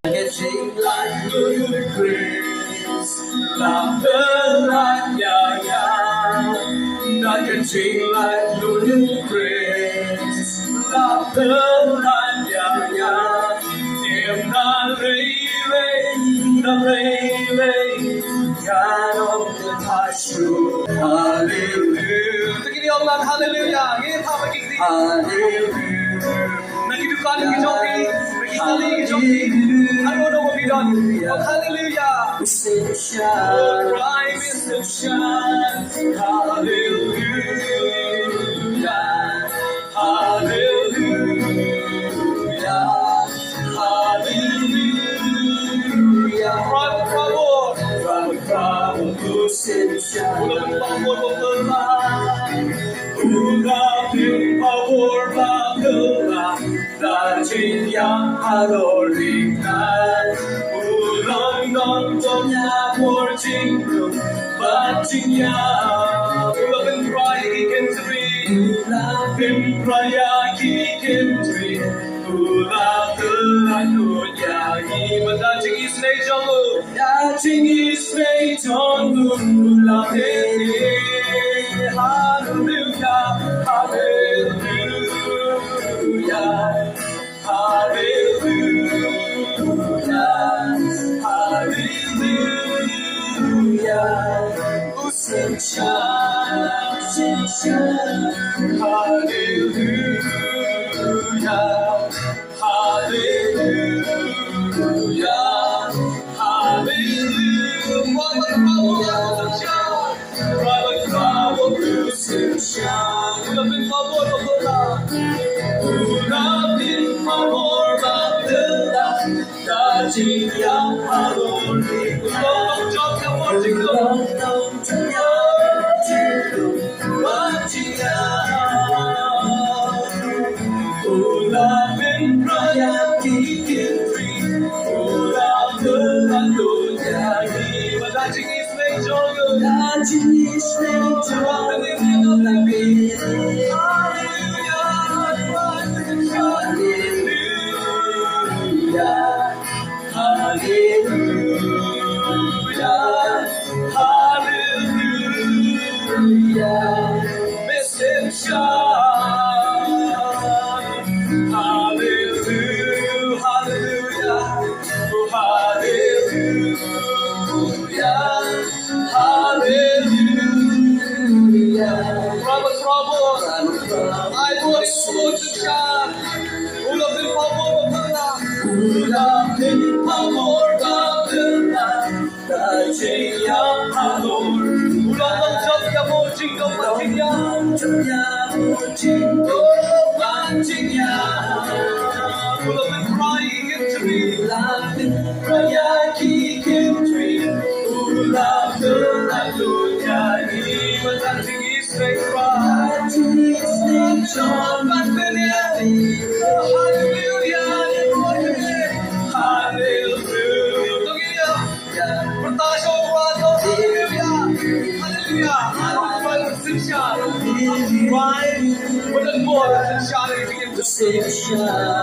Getting like good grace, laughter like yeah. Not getting like good grace, laughter like yeah. Em đã lấy God of the Passion. Hallelujah. Begin your land, hallelujah. Nghe thao bài kịch gì? Hallelujah. Này cái duka cái joki, cái tali cái joki. I don't know what we done, but hallelujah. We sing and shout. Oh, cry, we sing and shout. Hallelujah. Hallelujah. Bravo, tu senza una favor la da cienia adorita ulang dong tonya por jingo bacinya ulang cry ulang cry kentri ulang telah iman dacing ismay jongu hallelujah hallelujah hallelujah usencha hallelujah hallelujah Yang harum di ulang bin raya kikitri ulang telan dunia ini dacing ismay jongu nabi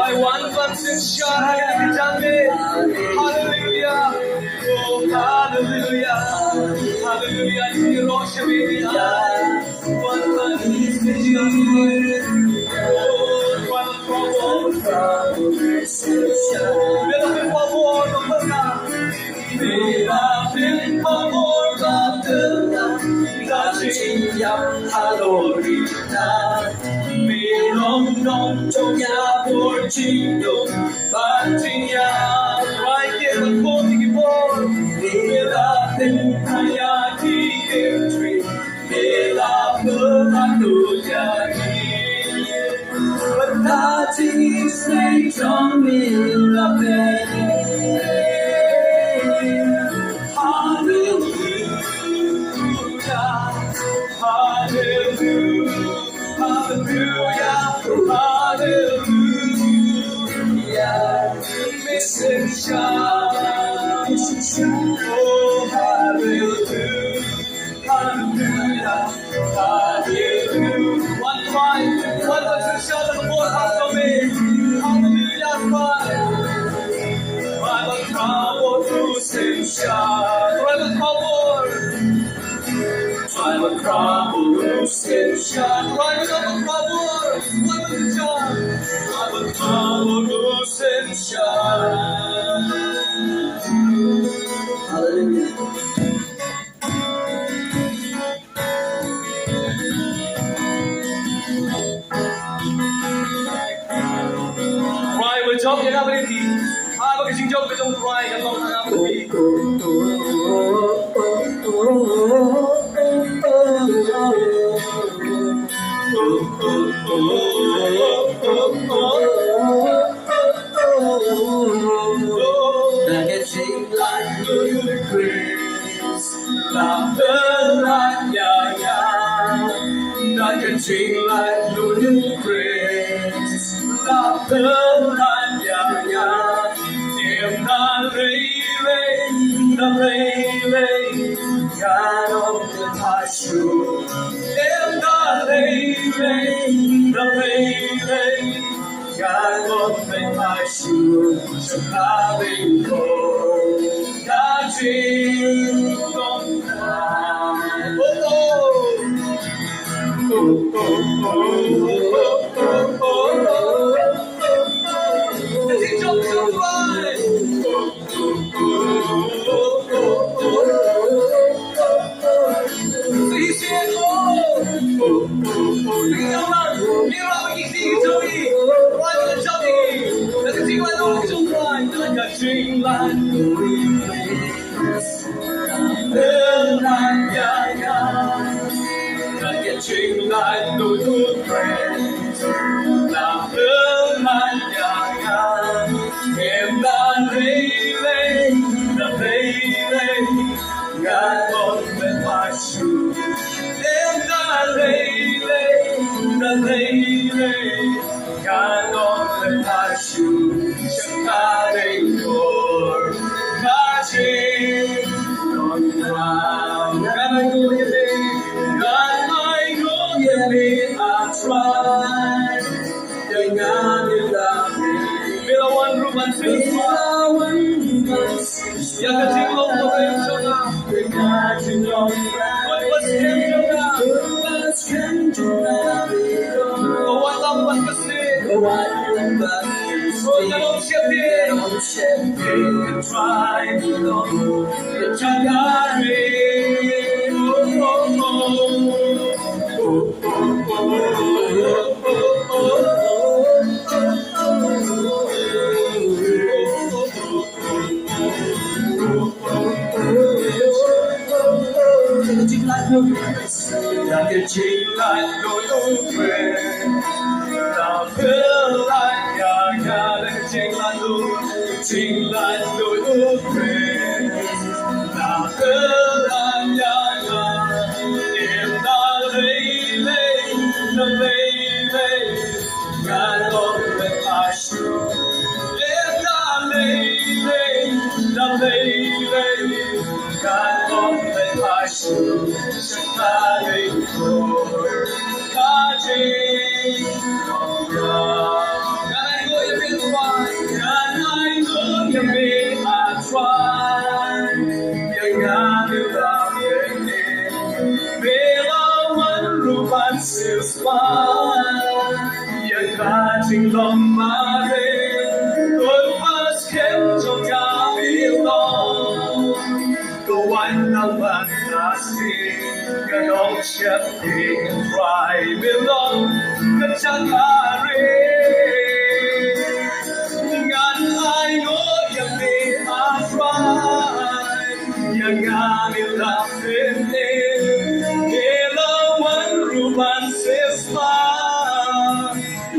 I want one shot hallelujah oh hallelujah hallelujah trong nhà por jingo bacinya right here before the ball bela hayati entry bela hallelujah but that is made on me la oh hallelujah hallelujah hallelujah one cry one shout of the Lord has come in hallelujah trouble since right on the trouble, what was the job? I'm a trouble since Hallelujah. Cry với chốc như nào bên thì hai ba cái chính chốc cái trong cry cái con nào bên thì that getting like good grace, làm đơn lại nhà that getting like good grace, làm đơn lại nhà em đã lấy God of the passion, em đã lấy God of the passion, trong ta bình cầu đã chính con ngài. Dream like Dream like no good friends. Làm đơn lại nhà em đã lấy ngàn con bên phải sườn em đã lấy ngàn con bên phải sườn chẳng ta đây rồi đã chỉ còn nào ngàn anh ngồi yên đi I tried, yang ada lagi. Bila one roman says, yang kecil lo boleh coba. Lepas kenjona, kawan lambat kesini. Oh, jangan siapin, try belong, jangan là cái chính lại nỗi ưu phiền là bước lại nhà là cái chính lại nỗi ưu phiền là bước lại nhà em đã lấy ngàn con bên ai sương em đã lấy ngàn con bên ai sương chẳng ta đây rồi ta chỉ còn ngàn anh ngồi ở bên ngoài ngàn anh ngồi ở bên I try ngàn yêu ta bên em bila one ruban silspan yang kacing lomare lepas kenjong kabilong kawan lambat nasi kanong siapin try belong kacangare ngan ai ngo yang di try yang ngambil lapene ilawan ruban sesma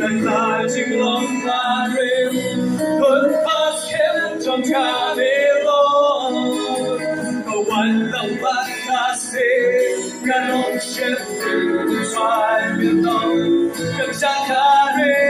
dan tajing lomare lepas kenjong kabilong kawan lambat nasi kanong siapin try belong kacangare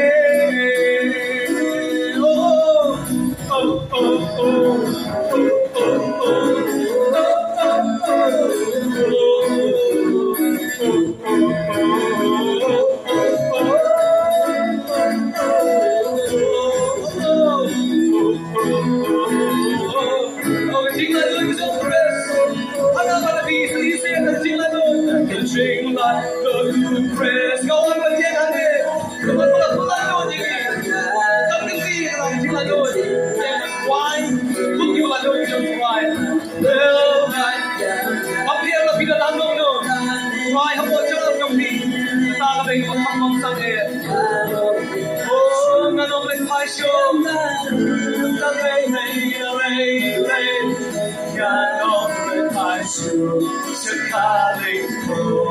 성공상에 오 나는 파쇼 나는 파쇼 착하리고